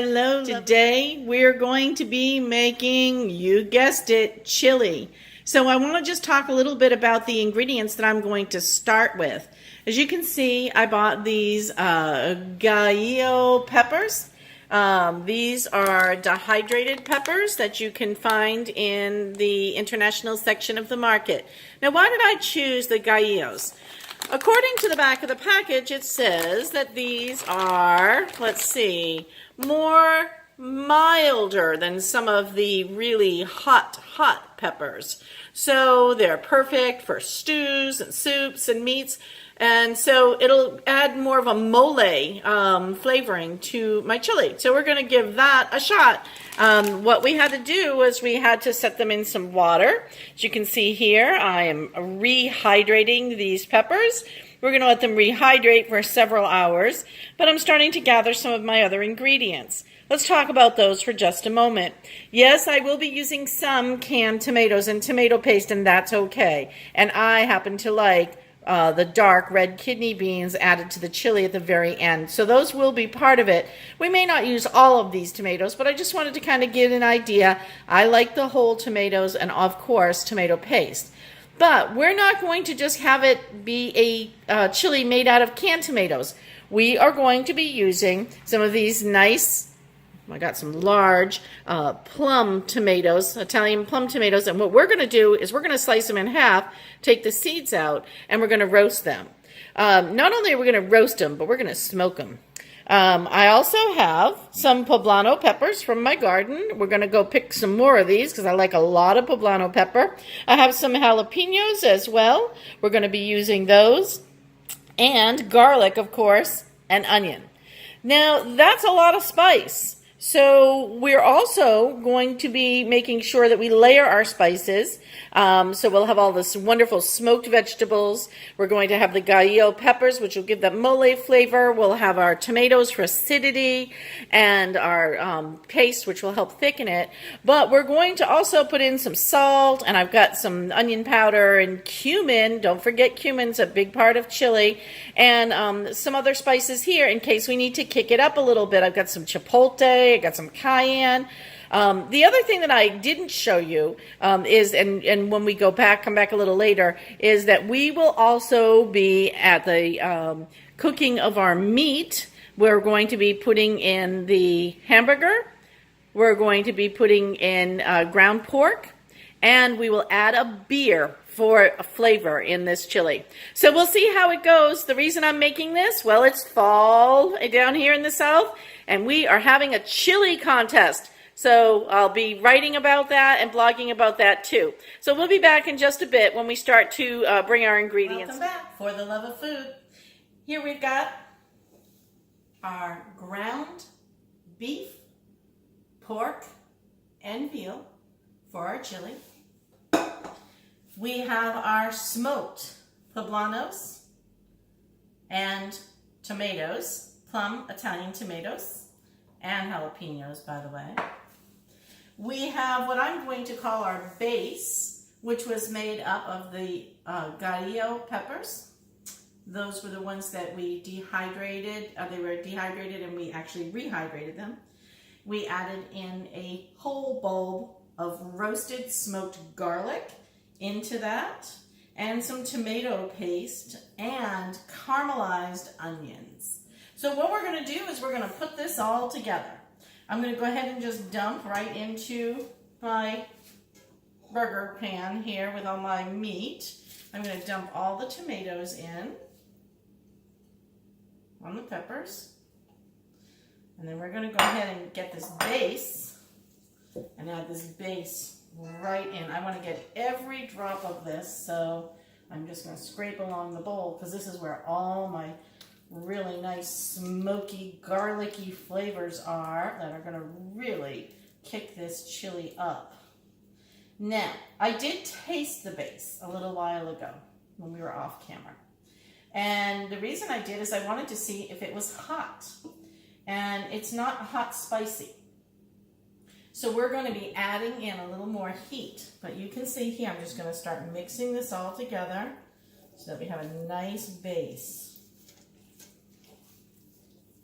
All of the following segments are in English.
Hello. Today we're going to be making, you guessed it, chili. So I want to just talk a little bit about the ingredients that I'm going to start with. As you can see, I bought these Gallo peppers. These are dehydrated peppers that you can find in the international section of the market. Now, why did I choose the Gallos? According to the back of the package, it says that these are, let's see, more milder than some of the really hot peppers. So they're perfect for stews and soups and meats. And so it'll add more of a mole flavoring to my chili. So we're going to give that a shot. What we had to do was we had to set them in some water. As you can see here, I am rehydrating these peppers. We're going to let them rehydrate for several hours, but I'm starting to gather some of my other ingredients. Let's talk about those for just a moment. Yes, I will be using some canned tomatoes and tomato paste, and that's okay. And I happen to like the dark red kidney beans added to the chili at the very end. So those will be part of it. We may not use all of these tomatoes, but I just wanted to kind of get an idea. I like the whole tomatoes and, of course, tomato paste. But we're not going to just have it be a chili made out of canned tomatoes. We are going to be using some of these nice, I got some large plum tomatoes, Italian plum tomatoes, and what we're going to do is we're going to slice them in half, take the seeds out, and we're going to roast them. Not only are we going to roast them, but we're going to smoke them. I also have some poblano peppers from my garden. We're going to go pick some more of these because I like a lot of poblano pepper. I have some jalapenos as well. We're going to be using those. And garlic, of course, and onion. Now, that's a lot of spice. So we're also going to be making sure that we layer our spices. So we'll have all this wonderful smoked vegetables. We're going to have the Gallo peppers, which will give that mole flavor. We'll have our tomatoes for acidity and our paste, which will help thicken it. But we're going to also put in some salt, and I've got some onion powder and cumin. Don't forget cumin's a big part of chili. And some other spices here in case we need to kick it up a little bit. I've got some chipotle. I got some cayenne. The other thing that I didn't show you is, and when we come back a little later, is that we will also be at the cooking of our meat. We're going to be putting in the hamburger. We're going to be putting in ground pork. And we will add a beer for a flavor in this chili. So we'll see how it goes. The reason I'm making this, well, it's fall down here in the south, and we are having a chili contest. So I'll be writing about that and blogging about that too. So we'll be back in just a bit when we start to bring our ingredients. Welcome back for the love of food. Here we've got our ground beef, pork, and veal for our chili. We have our smoked poblanos and tomatoes, plum Italian tomatoes, and jalapenos, by the way. We have what I'm going to call our base, which was made up of the Gallo peppers. Those were the ones that we dehydrated. They were dehydrated and we actually rehydrated them. We added in a whole bulb of roasted smoked garlic into that, and some tomato paste and caramelized onions. So what we're going to do is we're going to put this all together. I'm going to go ahead and just dump right into my burger pan here with all my meat. I'm going to dump all the tomatoes in on the peppers. And then we're going to go ahead and get this base and add this base right in. I want to get every drop of this, so I'm just going to scrape along the bowl because this is where all my really nice smoky garlicky flavors are that are going to really kick this chili up. Now, I did taste the base a little while ago when we were off camera, and the reason I did is I wanted to see if it was hot, and it's not hot spicy. So we're going to be adding in a little more heat, but you can see here I'm just going to start mixing this all together so that we have a nice base.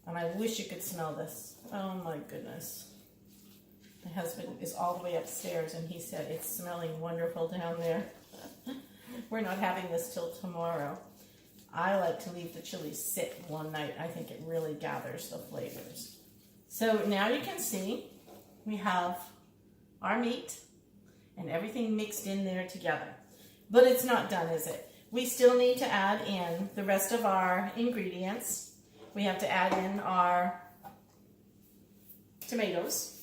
And I wish you could smell this. Oh my goodness. My husband is all the way upstairs and he said it's smelling wonderful down there. We're not having this till tomorrow. I like to leave the chili sit one night. I think it really gathers the flavors. So now you can see we have our meat and everything mixed in there together. But it's not done, is it? We still need to add in the rest of our ingredients. We have to add in our tomatoes.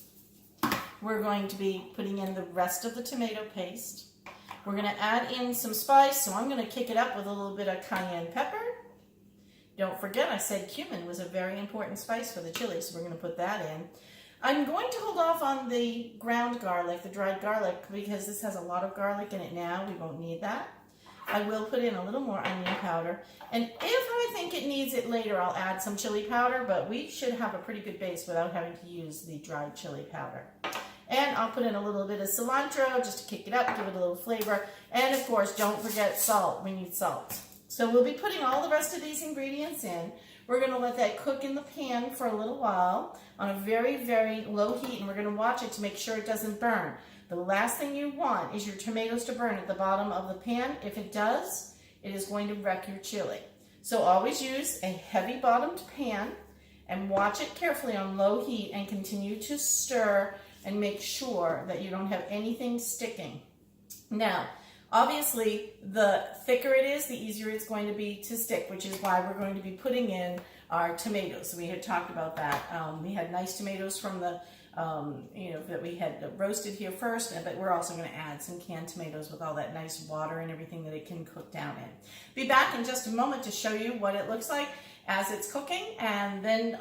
We're going to be putting in the rest of the tomato paste. We're going to add in some spice, so I'm going to kick it up with a little bit of cayenne pepper. Don't forget, I said cumin was a very important spice for the chili, so we're going to put that in. I'm going to hold off on the ground garlic, the dried garlic, because this has a lot of garlic in it now. We won't need that. I will put in a little more onion powder, and if I think it needs it later, I'll add some chili powder, but we should have a pretty good base without having to use the dried chili powder. And I'll put in a little bit of cilantro just to kick it up, give it a little flavor, and of course, don't forget salt. We need salt. So we'll be putting all the rest of these ingredients in. We're going to let that cook in the pan for a little while on a very, very low heat, and we're going to watch it to make sure it doesn't burn. The last thing you want is your tomatoes to burn at the bottom of the pan. If it does, it is going to wreck your chili. So always use a heavy bottomed pan and watch it carefully on low heat and continue to stir and make sure that you don't have anything sticking. Now, obviously, the thicker it is, the easier it's going to be to stick, which is why we're going to be putting in our tomatoes. So we had talked about that. We had nice tomatoes from the that we had roasted here first, but we're also going to add some canned tomatoes with all that nice water and everything that it can cook down in. Be back in just a moment to show you what it looks like as it's cooking, and then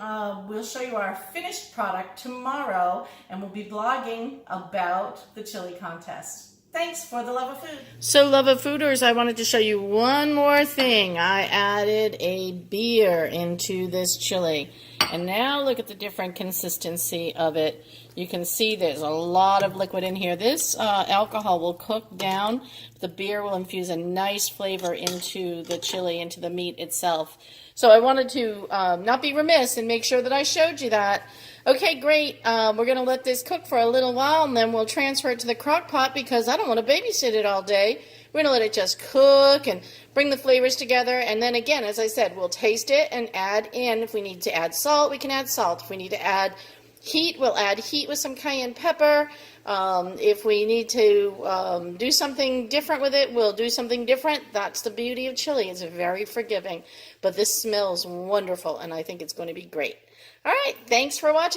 we'll show you our finished product tomorrow, and we'll be blogging about the chili contest. Thanks for the love of food. So, love of fooders, I wanted to show you one more thing. I added a beer into this chili. And now look at the different consistency of it. You can see there's a lot of liquid in here. This alcohol will cook down. The beer will infuse a nice flavor into the chili, into the meat itself. So I wanted to not be remiss and make sure that I showed you that. Okay, great. We're going to let this cook for a little while, and then we'll transfer it to the crock pot because I don't want to babysit it all day. We're going to let it just cook and bring the flavors together. And then again, as I said, we'll taste it and add in. If we need to add salt, we can add salt. If we need to add heat, we'll add heat with some cayenne pepper. If we need to do something different with it, we'll do something different. That's the beauty of chili. It's very forgiving. But this smells wonderful, and I think it's going to be great. All right, thanks for watching.